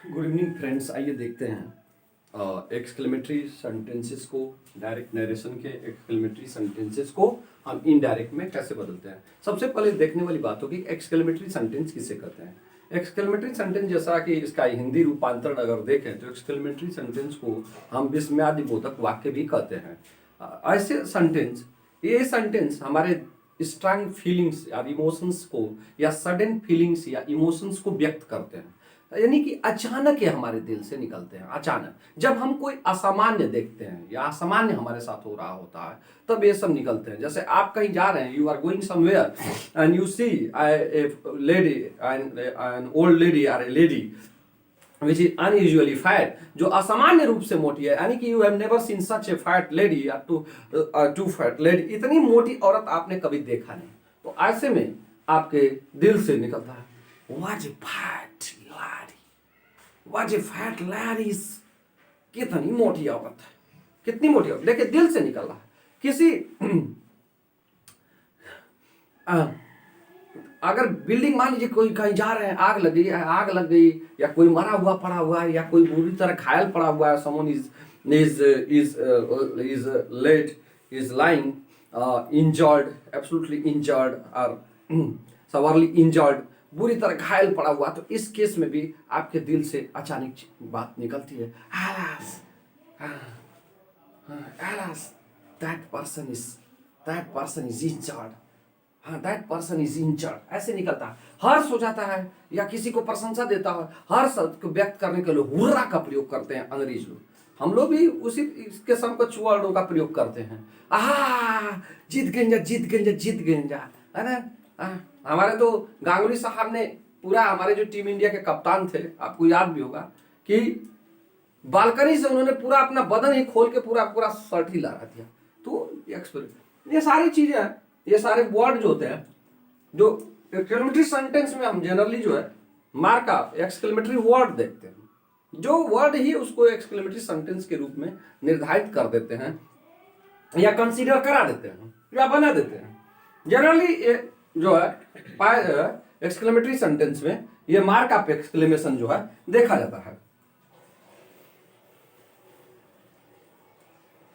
Good evening friends, आइए देखते हैं एक्सक्लेमेटरी सेंटेंसेस को, डायरेक्ट नरेशन के एक्सक्लेमेटरी सेंटेंसेस को हम इनडायरेक्ट में कैसे बदलते हैं। सबसे पहले देखने वाली बात होगी एक्सक्लेमेटरी सेंटेंस किसे कहते हैं। एक्सक्लेमेटरी सेंटेंस जैसा कि इसका हिंदी रूपांतरण अगर देखें तो एक्सक्लेमेटरी सेंटेंस को हम विस्मयादिबोधक वाक्य भी कहते हैं। ऐसे सेंटेंस, ये सेंटेंस हमारे स्ट्रांग फीलिंग्स या इमोशंस को या सडन फीलिंग्स या इमोशंस को व्यक्त करते हैं, यानी कि अचानक ये हमारे दिल से निकलते हैं। अचानक जब हम कोई असामान्य देखते हैं या असामान्य हमारे साथ हो रहा होता है तब ये सब निकलते हैं। जैसे आप कहीं जा रहे हैं, you are going somewhere and you see a lady, an old lady और a lady which is unusually fat, जो असामान्य रूप से मोटी है, यानी कि you have never seen such a fat lady या too fat lady, इतनी मोटी औरत आपने कभी देखा नहीं। तो ऐसे में आपके दिल से निकलता है what a fat lady, what a fat lady, कितनी मोटी औरत है, कितनी मोटी औरत। देखिए दिल से निकल रहा है। किसी अगर बिल्डिंग मान लीजिए कोई कहीं जा रहे हैं, आग लग गई या कोई मरा हुआ पड़ा हुआ है या कोई बुरी तरह घायल पड़ा हुआ है, someone is late, is lying injured, absolutely injured or severely injured, बुरी तरह घायल पड़ा हुआ, तो इस केस में भी आपके दिल से अचानक बात निकलती है, alas, that person is injured, that person is injured, ऐसे निकलता है। हर्ष हो जाता है या किसी को प्रशंसा देता है, हर्ष को व्यक्त करने के लिए हुर्रा का प्रयोग करते हैं अंग्रेज लोग। हम लोग भी उसी के समकक्ष वर्डों का प्रयोग करते हैं। जीत गेंजा, है ना। हमारे तो गांगुली साहब ने पूरा, हमारे जो टीम इंडिया के कप्तान थे, आपको याद भी होगा कि बालकनी से उन्होंने पूरा अपना बदन ही खोल के पूरा शर्ट ही लगा दिया। तो ये सारी चीजें, ये सारे वर्ड जो होते हैं, जो एक्सक्लेमेटरी सेंटेंस में हम जनरली जो है मार्का एक्सक्लेमेटरी वर्ड देखते हैं, जो वर्ड ही उसको एक्सक्लेमेटरी सेंटेंस के रूप में निर्धारित कर देते हैं या कंसीडर करा देते हैं या बना देते हैं। जनरली जो है एक्सक्लेमेटरी सेंटेंस में ये मार्क ऑफ एक्सक्लेमेशन जो है देखा जाता है।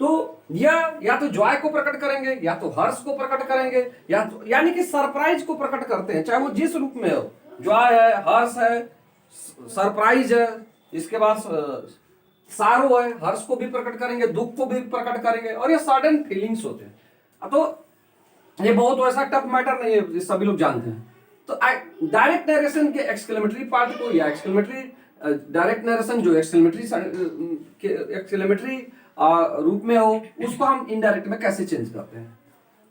तो या तो जॉय को प्रकट करेंगे, या तो हर्ष को प्रकट करेंगे, या तो यानी कि सरप्राइज को प्रकट करते हैं, चाहे वो जिस रूप में हो। जॉय है, हर्ष है, सरप्राइज है, इसके बाद सारो है, हर्ष को भी प्रकट करेंगे, दुख को भी प्रकट करेंगे, और ये सडन फीलिंग्स होते हैं। तो ये बहुत वैसा टफ मैटर नहीं है, सभी लोग जानते हैं। तो डायरेक्ट नरेशन के एक्सक्लेमेटरी पार्ट को या एक्सक्लेमेटरी डायरेक्ट नरेशन जो एक्सक्लेमेटरी रूप में हो, उसको हम इनडायरेक्ट में कैसे चेंज करते हैं।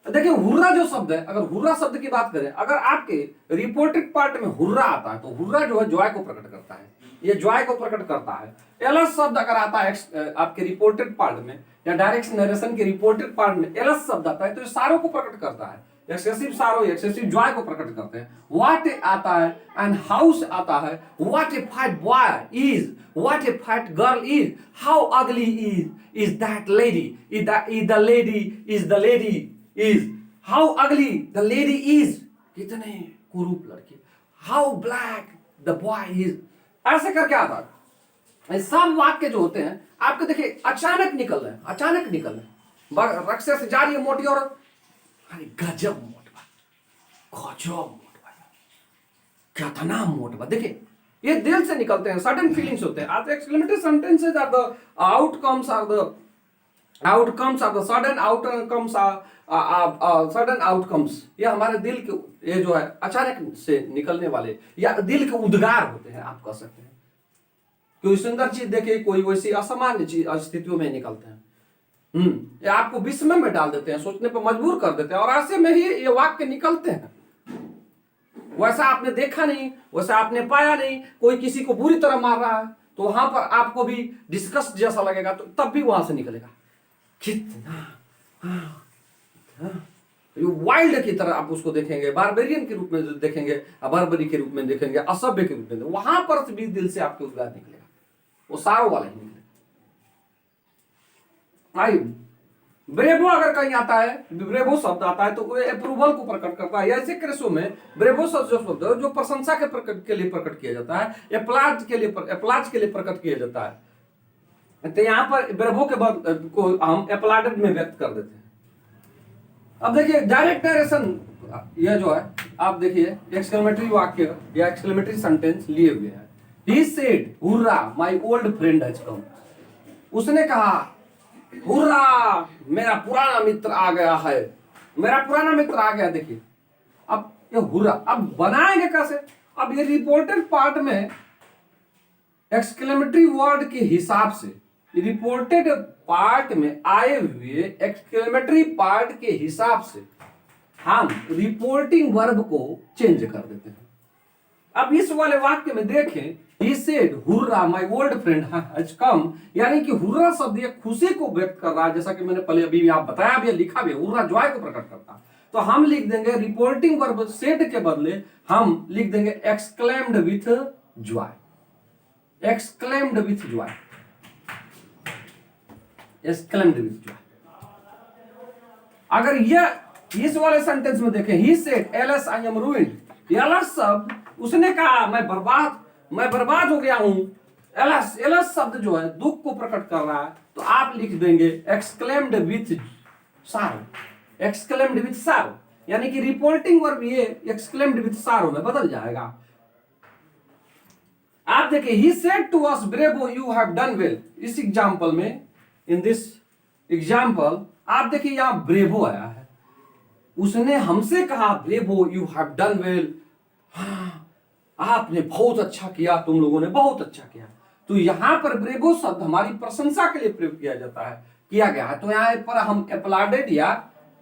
तो देखिए हुर्रा जो शब्द है, अगर हुर्रा शब्द की बात करें, अगर आपके रिपोर्टेड पार्ट में हुर्रा आता है तो हुर्रा जो है जॉय को प्रकट करता है, ये जॉय को प्रकट करता है। एलस शब्द अगर आता है आपके रिपोर्टेड पार्ट में या डायरेक्ट नरेशन के रिपोर्टेड पार्ट में एलस शब्द आता है तो ये सारों को प्रकट करता है। एक्सेसिव सारो, एक्सेसिव जॉय को प्रकट करते हैं। व्हाट आता है एंड हाउस आता है। What a fat boy is, what a fat girl is, how ugly is that lady, is the lady is, how ugly the lady is, कितने कुरूप लड़की, how black the boy is, ऐसे करके आता है। सब वाक्य जो होते हैं आपके देखिए अचानक निकल रहे हैं। रक्षा से जा रही है मोटी औरत, अरे गजब मोटवा, कितना मोटवा। देखिए ये दिल से निकलते हैं, सडन फीलिंग्स होते हैं। आज exclamatory sentences are the outcomes of the sudden outcomes. ये हमारे दिल के, ये जो है अचानक से निकलने वाले या दिल के उद्गार होते हैं, आप कह सकते हैं। कोई सुंदर चीज देखे, कोई वैसी असामान्य चीज स्थितियों में निकलते हैं, ये आपको विस्मय में डाल देते हैं, सोचने पर मजबूर कर देते हैं, और ऐसे में ही ये वाक्य निकलते हैं। वैसा आपने देखा नहीं, वैसा आपने पाया नहीं, कोई किसी को बुरी तरह मार रहा है तो वहां पर आपको भी डिस्कस जैसा लगेगा, तो तब भी वहां से निकलेगा कितना वाइल्ड की तरह आप उसको देखेंगे, बारबेरियन के रूप में देखेंगे, बारबरी के रूप में देखेंगे, असभ्य के रूप में, वहां पर भी दिल से आपके उद्गार निकलेगा, वो सारो वाला ही निकलेगा। ब्रेवो अगर कहीं आता है, ब्रेवो शब्द आता है तो वो अप्रूवल को प्रकट करता है। ऐसे केसों में ब्रेवो शब्द जो प्रशंसा के प्रकट के लिए प्रकट किया जाता है, एप्लाज के लिए प्रकट किया जाता है। तो यहाँ पर ब्रेवो के बाद को हम एप्लाडेड में व्यक्त कर देते हैं। अब देखिए डायरेक्ट नरेशन, यह जो है आप देखिए एक्सक्लेमेटरी वाक्य या एक्सक्लेमेटरी सेंटेंस लिए हुए हैं। He said, "hurrah, my old friend has come." उसने कहा, हुर्रा, मेरा पुराना मित्र आ गया है, मेरा पुराना मित्र आ गया। देखिए अब ये हुर्रा अब बनाएंगे कैसे? अब ये रिपोर्टेड पार्ट में एक्सक्लेमेटरी वर्ड के हिसाब से, रिपोर्टेड पार्ट में आए हुए एक्सक्लेमेटरी पार्ट के हिसाब से हम रिपोर्टिंग वर्ब को चेंज कर देते हैं। अब इस वाले वाक्य में देखें, he said, hurrah, my old friend has come, यानी कि हुर्रा शब्द ये खुशी को व्यक्त कर रहा है, जैसा कि मैंने पहले अभी आप बताया भी, लिखा भी, हुर्रा जॉय को प्रकट करता है। तो हम लिख देंगे रिपोर्टिंग वर्ब सेड के बदले हम लिख देंगे exclaimed with Joy, exclaimed with Joy, exclaimed with Joy. अगर यह इस वाले सेंटेंस में देखें, he said, alas I am ruined, एलस शब्द उसने कहा मैं बर्बाद हो गया हूं। एलस शब्द जो है दुख को प्रकट कर रहा है, तो आप लिख देंगे एक्सक्लेम्ड विथ सारो, एक्सक्लेम्ड विथ सारो, यानी कि रिपोर्टिंग वर्ब ये एक्सक्लेम्ड विथ सारो में बदल जाएगा। आप देखिए, he said to us, bravo, you have done well। इस एग्जांपल में, इन दिस एग्जांपल आप देखिए यहां ब्रेवो आया है, उसने हमसे कहा bravo, you have done well, आपने बहुत अच्छा किया, तुम लोगों ने बहुत अच्छा किया। तो यहां पर ब्रेवो शब्द हमारी प्रशंसा के लिए प्रयोग किया जाता है, किया गया है। तो यहां पर हम एप्लाडेड या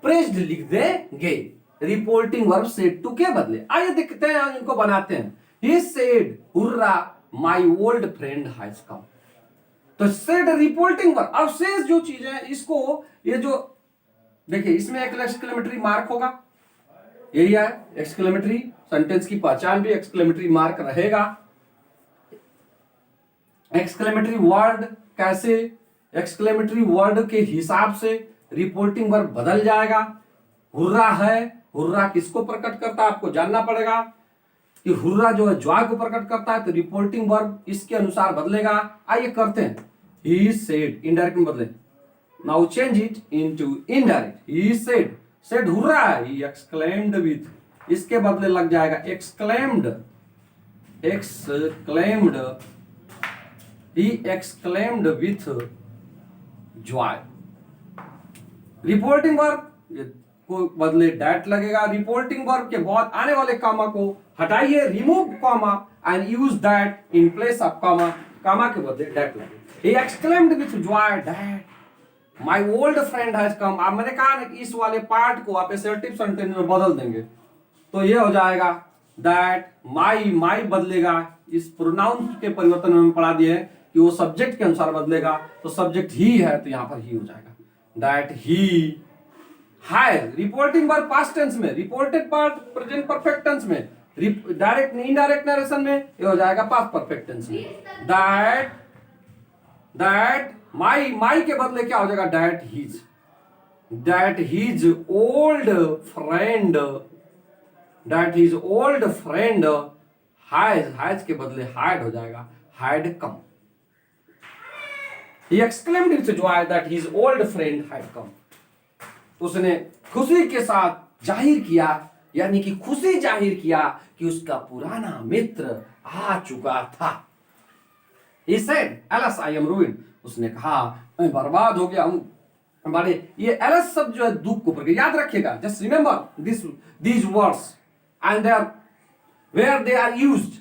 प्रेज्ड लिख देंगे रिपोर्टिंग वर्ब सेड टू के बदले। आइए देखते हैं, इनको बनाते हैं। He said, hurrah, my old friend has come. तो सेड रिपोर्टिंग वर्ब। अब शेष जो चीजें इसको, ये जो देखिए इसमें एक एक्सक्लेमेटरी मार्क होगा, यही है एक्सक्लेमेटरी सेंटेंस की पहचान भी एक्सक्लेमेटरी मार्क रहेगा। एक्सक्लेमेटरी वर्ड कैसे, एक्सक्लेमेटरी वर्ड के हिसाब से रिपोर्टिंग वर्ब बदल जाएगा। हुर्रा है, हुर्रा किसको प्रकट करता है आपको जानना पड़ेगा कि हुर्रा जो है जॉय को प्रकट करता है, तो रिपोर्टिंग वर्ब इसके अनुसार बदलेगा। आइए करते हैं। ही सेड इनडायरेक्ट में बदले, now change it into indirect. He said, said hurrah है, ही एक्सक्लेम्ड विथ, इसके बदले लग जाएगा exclaimed, exclaimed, he exclaimed with Joy. Reporting verb को बदले डैट लगेगा। रिपोर्टिंग वर्ब के बाद आने वाले कामा को हटाइए, remove comma and use that in place of comma, comma के बदले डैट लगेगा। He exclaimed with Joy that my old friend has come. अब मैंने कहा ना कि इस वाले पार्ट को आप असर्टिव सेंटेंस में बदल देंगे, तो ये हो जाएगा दैट, माई बदलेगा, इस प्रोनाउन के परिवर्तन में पढ़ा दिए हैं कि वो सब्जेक्ट के अनुसार बदलेगा, तो सब्जेक्ट ही है तो यहां पर ही हो जाएगा that he has. Reporting verb past tense में, reported part present perfect tense में, डायरेक्ट इनडायरेक्ट नरेशन में ये हो जाएगा पास्ट परफेक्ट टेंस में। दैट माई के बदले क्या हो जाएगा that his old friend, that his old friend has के बदले हैड हो जाएगा had come. He exclaimed with joy that his old friend had come। उसने खुशी के साथ जाहिर किया, यानी कि खुशी जाहिर किया कि उसका पुराना मित्र आ चुका था। He said, alas I am ruined। उसने कहा मैं बर्बाद हो गया हूं। हमारे ये alas शब्द जो है दुख को प्रकट, याद रखिएगा, just remember these words and where they are used,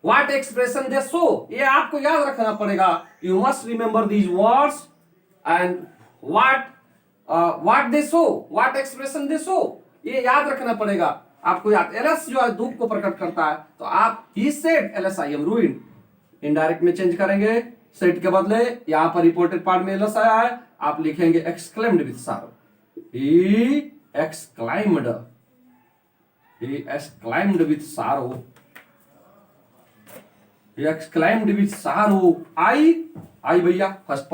what expression they show, ये आपको याद रखना पड़ेगा। You must remember these words and what they show, what expression they show, ये याद रखना पड़ेगा आपको। याद, एलएस जो है दुख को प्रकट करता है, तो आप he said alas I am ruined, indirect में चेंज करेंगे, सेड के बदले यहां पर रिपोर्टेड पार्ट में एलएस आया है, आप लिखेंगे एक्सक्लेम्ड विथ सारो। he exclaimed with sorrow, he exclaimed with sorrow। I भैया फर्स्ट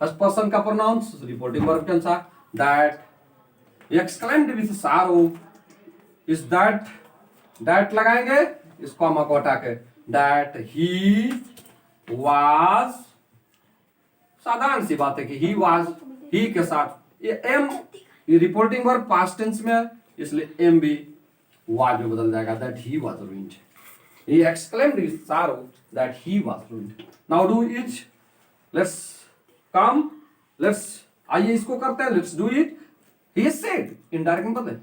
फर्स्ट पर्सन का प्रोनाउंस रिपोर्टिंग वर्ब के अनुसार दैट एक्सक्लेम्ड विथ सारो इज दैट लगाएंगे इस कॉमा को हटा के दैट ही वाज, साधारण सी बात है कि ही वाज, ही के साथ ये एम, ये रिपोर्टिंग वर्ब पास्ट टेंस में है इसलिए एम भी वाज में बदल जाएगा that he was ruined. He exclaimed with sorrow that he was ruined. Now do it. Let's come. Let's आइए इसको करते हैं. Let's do it. He said indirect में बदले.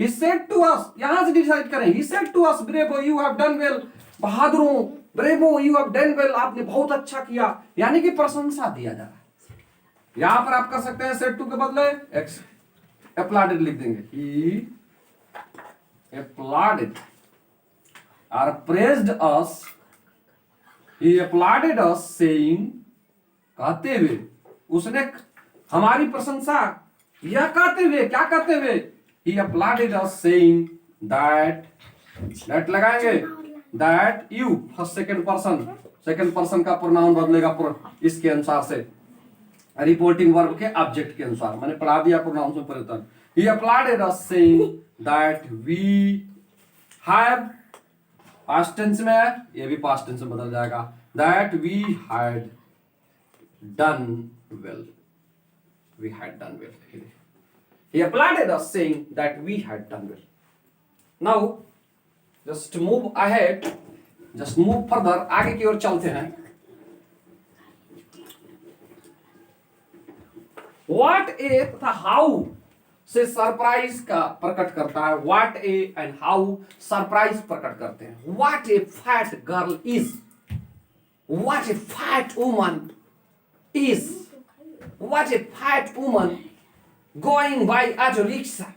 He said to us. यहां से डिसाइड करें. He said to us, bravo, you have done well. बहादुरों, bravo, you have done well. आपने बहुत अच्छा किया. यानी कि प्रशंसा दिया जा रहा है. यहां पर आप कर सकते हैं said to के बदले applauded लिख देंगे. He applauded. Or praised us, he applauded us saying, कहते हुए उसने हमारी प्रशंसा यह कहते हुए, क्या कहते हुए, he applauded us saying that लगाएंगे that you first second person का प्रोनाउन बदलेगा इसके अनुसार से रिपोर्टिंग वर्ब के ऑब्जेक्ट के अनुसार, मैंने पढ़ा दिया प्रोनाउंस में परिवर्तन। he applauded us saying that we have, past tense में है ये भी पास्ट टेंस में बदल जाएगा that we had done well, we had done well. He applauded us saying that we had done well. Now just move ahead, just move further, आगे की ओर चलते हैं। What a तथा how से सरप्राइज का प्रकट करता है, what A and how surprise प्रकट करते हैं। What a fat girl is, what a fat woman is, what a fat woman going by auto rickshaw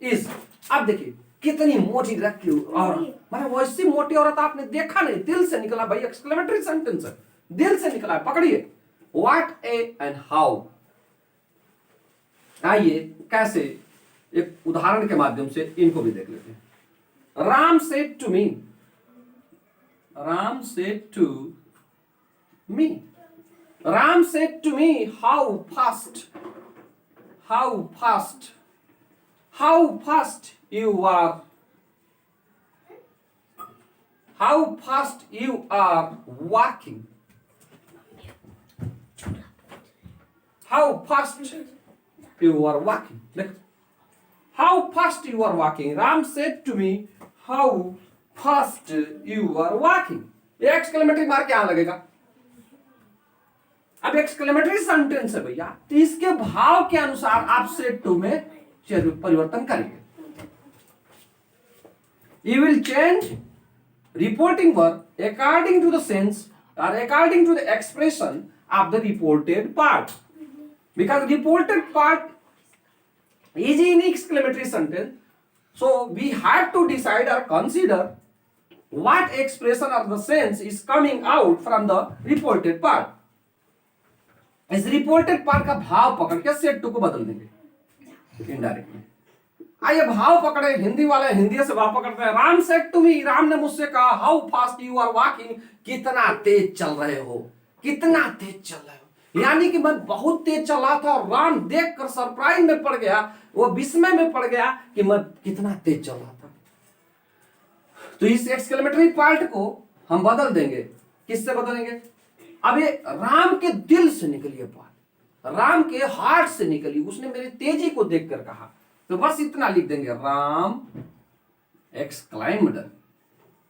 is. अब देखिए कितनी मोटी रखी और मैंने वैसी मोटी औरत आपने देखा नहीं, दिल से निकला भाई, एक्सक्लेमेटरी सेंटेंस है, दिल से निकला है, पकड़िए। व्हाट ए एंड हाउ, आइए कैसे एक उदाहरण के माध्यम से इनको भी देख लेते हैं। Ram said to me, Ram said to me, Ram said to me how fast, how fast, how fast you are, how fast you are walking, how fast you are walking. Look, how fast you are walking. Ram said to me, how fast you are walking. ये exclamatory mark यहां लगेगा। अब exclamatory sentence है भैया, तो इसके भाव के अनुसार आप सेड टू में परिवर्तन करेंगे। You will change reporting verb according to the sense or according to the expression of the reported part. Because reported part is in exclamatory sentence, so we have to decide or consider what expression or the sense is coming out from the reported part. इस reported part का भाव पकड़ के said to को बदल देंगे indirectly. आइए भाव पकड़े, हिंदी वाले हिंदी से भाव पकड़ते हैं। Ram said to me, Ram ने मुझसे कहा, how fast you are walking, कितना तेज चल रहे हो, कितना तेज चल रहे हो। यानी कि मैं बहुत तेज चल रहा था और राम देखकर सरप्राइज में पड़ गया, वो विस्मय में पड़ गया कि मैं कितना तेज चल रहा था। तो इस एक्सक्लेमेटरी पार्ट को हम बदल देंगे, किससे बदलेंगे? अब ये राम के दिल से निकली है बात, राम के हार्ट से निकली, उसने मेरी तेजी को देखकर कहा, तो बस इतना लिख देंगे, राम एक्सक्लेम्ड,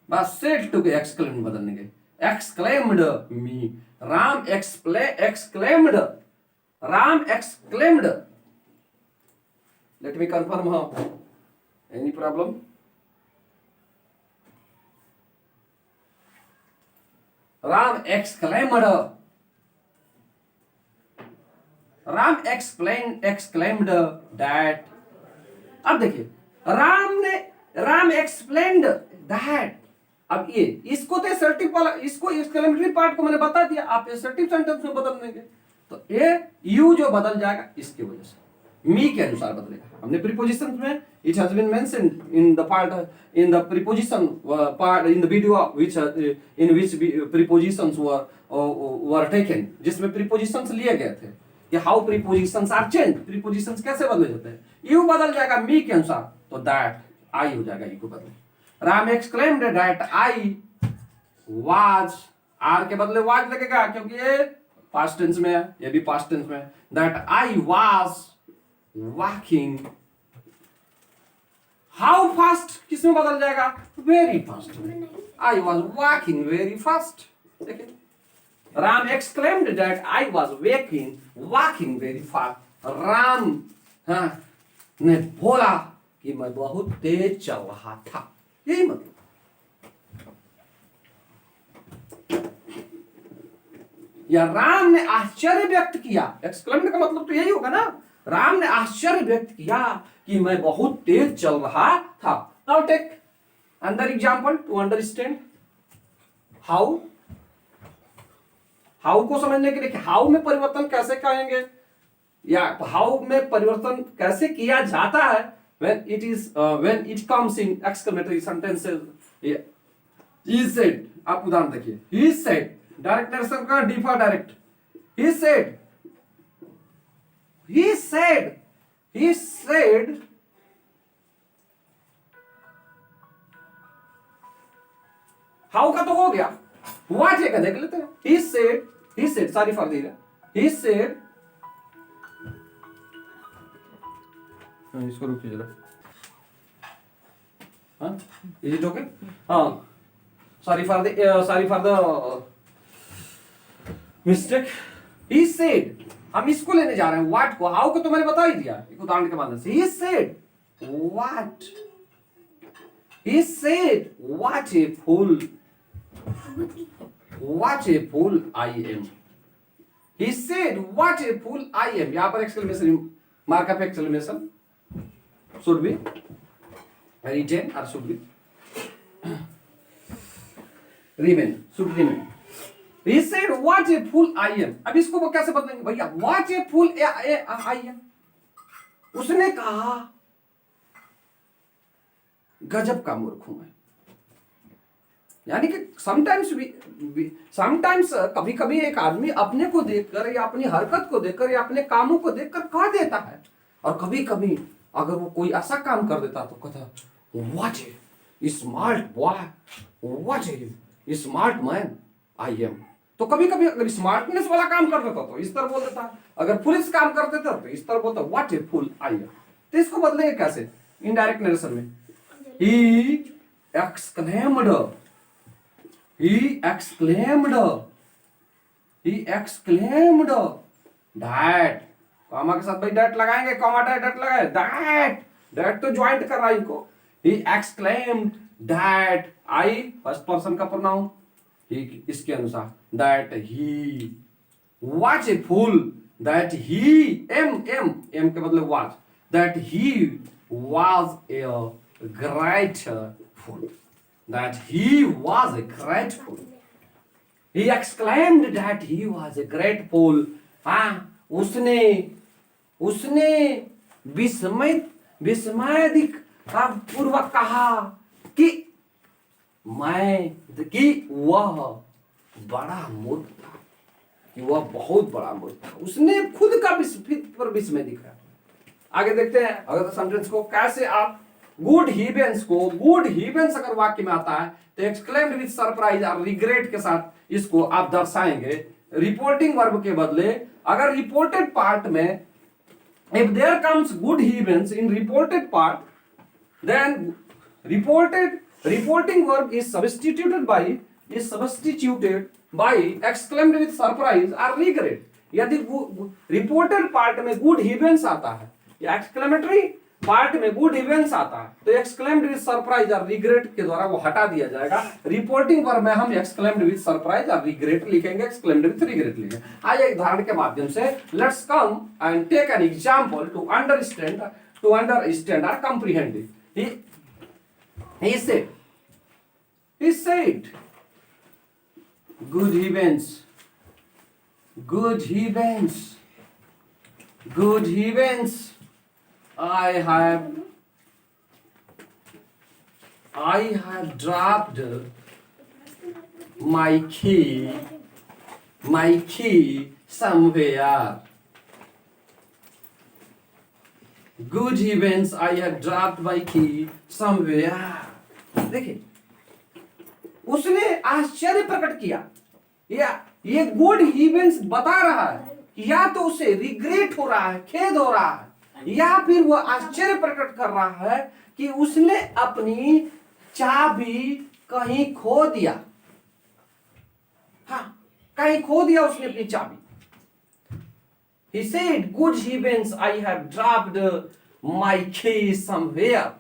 बस सेड टू के एक्सक्लेम्ड बदल देंगे, exclaimed me, Ram exclaimed, Ram exclaimed. Let me confirm how. Any problem? Ram exclaimed. Ram exclaimed that. अब देखिए राम explained that. अब ये इसको तो असर्टिव वाला, इसको एक्सक्लेमेटरी पार्ट को मैंने बता दिया, आप असर्टिव सेंटेंस में बदल देंगे, तो ये यू जो बदल जाएगा इसकी वजह से। मी के अनुसार बदलेगा। हमने प्रीपोजिशन में it has been mentioned in the part in the preposition part in the video which in which prepositions were taken, जिसमें प्रीपोजिशंस लिए गए थे कि how prepositions are change, prepositions कैसे बदले जाते हैं। यू बदल जाएगा मी के अनुसार, तो दैट आई हो जाएगा, यू को बदले। Ram exclaimed that I was, are के बदले वाज लगेगा क्योंकि ये पास्ट टेंस में है, ये भी पास्ट टेंस में है। That I was walking, how fast किस में बदल जाएगा, वेरी फास्ट में। I was walking very fast. देखिए Ram exclaimed that I was walking very fast. Ram ने बोला कि मैं बहुत तेज चल रहा था, यही मतलब। या राम ने आश्चर्य व्यक्त किया, एक्सक्लेम्ड का मतलब तो यही होगा ना, राम ने आश्चर्य व्यक्त किया कि मैं बहुत तेज चल रहा था। Now take another example to understand how. How को समझने के लिए हाउ में परिवर्तन कैसे करेंगे या हाउ में परिवर्तन कैसे किया जाता है when it comes in exclamatory sentences। he said, आप उदाहरण देखिए, he said, डायरेक्ट नरेशन का differ direct, he said how का तो हो गया, व्हाट है का देख लेते हैं। he said sorry for the, he said, इसको रुकिए जरा, हाँ इज इट ओके, हाँ sorry for the mistake. He said, हम इसको लेने जा रहे हैं व्हाट को, हाउ को तो मैंने बता ही दिया एक उदाहरण के माध्यम से। He said what, he said what a fool I am। he said what a fool I am, यहां पर exclamation markup exclamation should be written or should be should remain। he said what a fool I am। अब इसको वो कैसे बदलेंगे भैया, what a fool I am, उसने कहा गजब का मूर्ख हूं मैं। यानी कि समटाइम्स कभी कभी एक आदमी अपने को देखकर या अपनी हरकत को देखकर या अपने कामों को देखकर कह देता है, और कभी कभी अगर वो कोई ऐसा काम कर देता तो कहता what A smart boy, what A smart man I am. तो कभी कभी अगर स्मार्टनेस वाला काम कर देता तो इस तरह बोल देता, अगर पुलिस काम कर देता तो इस तरह बोलता what A fool I am. तो इसको बदलेंगे कैसे इनडायरेक्ट नरेशन में, he exclaimed that, कॉमा के साथ भाई डैट लगाएंगे, कॉमा डैट लगाए, दैट तो ज्वाइंट कर रहा है इनको। he exclaimed that, I first person का प्रोनाउन, ही इसके अनुसार, that he was a fool, that he am के मतलब was, that he was a great fool, that he was a great fool। he exclaimed that he was a great fool। हाँ उसने विस्मय पूर्वक कहा कि वह बड़ा मूर्ख था, कि वह बहुत बड़ा मूर्ख था। उसने खुद का पर विस्मय दिखाया। आगे देखते हैं अगर सेंटेंस को कैसे आप गुड हीवेंस अगर वाक्य में आता है तो एक्सक्लेम्ड विद सरप्राइज और रिग्रेट के साथ इसको आप दर्शाएंगे। रिपोर्टिंग वर्ब के बदले अगर रिपोर्टेड पार्ट में if there comes good heavens in reported part, then reporting verb is substituted by exclaimed with surprise or regret। यदि रिपोर्टेड पार्ट में गुड इवेंट्स आता है या एक्सक्लेमेटरी पार्ट में गुड इवेंट्स आता है तो एक्सक्लेम्ड विद सरप्राइज और रिग्रेट के द्वारा वो हटा दिया जाएगा। रिपोर्टिंग वर्ब में हम एक्सक्लेम्ड विद सरप्राइज और रिग्रेट लिखेंगे, एक्सक्लेम्ड विद रिग्रेट लिखेंगे। आइए एक उदाहरण के माध्यम से let's come and take an example to understand और comprehend it. he said good heavens I have dropped my key somewhere. Good heavens, I have dropped my key somewhere. देखिए, उसने आश्चर्य प्रकट किया, या ये गुड इवेंट्स बता रहा है कि या तो उसे रिग्रेट हो रहा है, खेद हो रहा है, या फिर वो आश्चर्य प्रकट कर रहा है कि उसने अपनी चाबी कहीं खो दिया। हाँ, कहीं खो दिया उसने अपनी चाबी। He said, good heavens, I have dropped my key somewhere.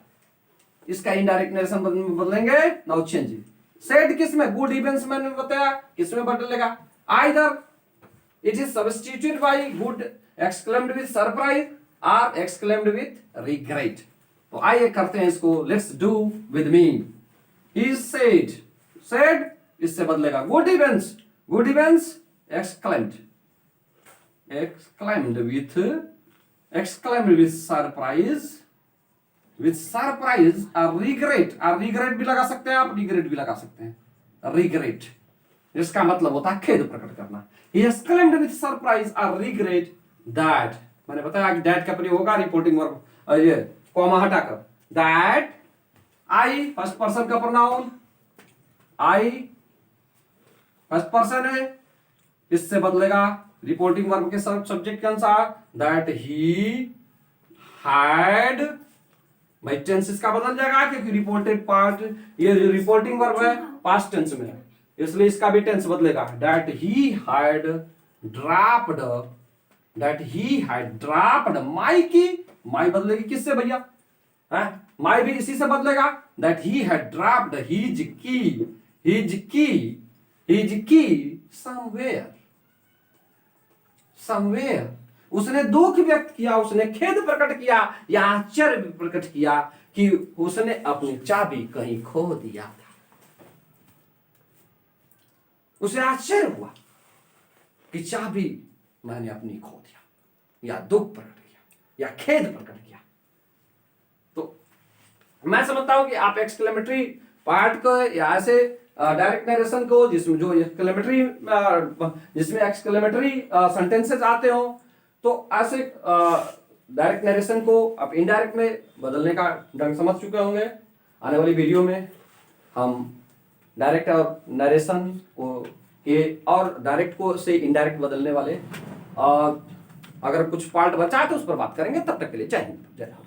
इसका इनडायरेक्ट नरेशन बदलेंगे, नाउ चेंज इट। सेड किस में? गुड इवेंट्स मैंने बताया, किस में बदलेगा? Either it is substituted by good exclaimed with surprise और एक्सक्लेम्ड विद रिग्रेट। तो आइए करते हैं इसको, let's do with me. He said इससे बदलेगा good events exclaimed with surprise और regret भी लगा सकते हैं आप, regret भी लगा सकते हैं। regret इसका मतलब होता है खेद प्रकट करना। he exclaimed with surprise और regret that, मैंने बताया कि that का प्रयोग होगा रिपोर्टिंग वर्ब, ये कॉमा हटाकर, that I फर्स्ट पर्सन का प्रोनाउन, I फर्स्ट पर्सन है, इससे बदलेगा रिपोर्टिंग वर्ब के सब्जेक्ट के अनुसार, दैट ही हैड, भाई टेंस इसका बदल जाएगा क्योंकि रिपोर्टेड पार्ट, ये जो रिपोर्टिंग वर्ब है पास्ट टेंस में है, इसलिए इसका भी टेंस बदलेगा। दैट ही हैड ड्रॉप्ड माई की, माई बदलेगी किससे भैया? माई भी इसी से बदलेगा। That he had dropped his की समवेयर। उसने दुख व्यक्त किया, उसने खेद प्रकट किया या आश्चर्य प्रकट किया कि उसने अपनी चाबी कहीं खो दिया था। उसे आश्चर्य हुआ कि चाबी मैंने अपनी खो दिया, या दुख प्रकट किया या खेद प्रकट किया। तो मैं समझता हूं कि आप एक्सक्लेमेटरी पार्ट को या ऐसे डायरेक्ट नरेशन को जिसमें जो एक्सक्लेमेटरी जिसमें एक्सक्लेमेटरी सेंटेंसेस आते हो, तो ऐसे डायरेक्ट नरेशन को आप इनडायरेक्ट में बदलने का ढंग समझ चुके होंगे। आने वाली वीडियो में हम डायरेक्ट और नरेशन को के और डायरेक्ट को से इनडायरेक्ट बदलने वाले अगर कुछ पार्ट बचा है तो उस पर बात करेंगे। तब तक के लिए जय हिंद, जय भारत।